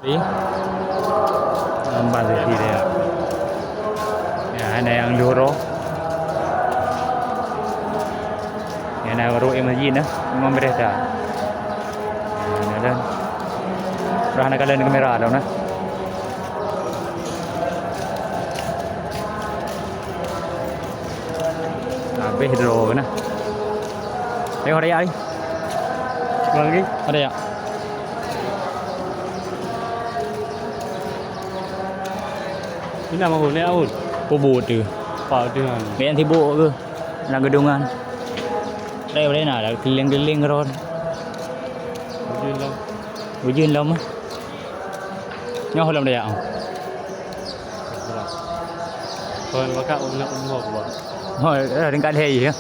Đi Ba thì đây ạ. Nhà này ăn euro. Nhà này baru imagine na memang berita. Dan dah nak kalian kamera dah na. Habis hidro na. Tengok ada ni. lagi Ada ya. ini nama boleh awal Pobot tu. pak dengan Main sibuk ke? Nak gedungan. Đây ở đây nào là keliling ron. Ujung lah Ujin lắm á. Nhau làm đây ạ. thôi mà các ông là ủng hộ của bọn Thôi, ở trên cái gì á?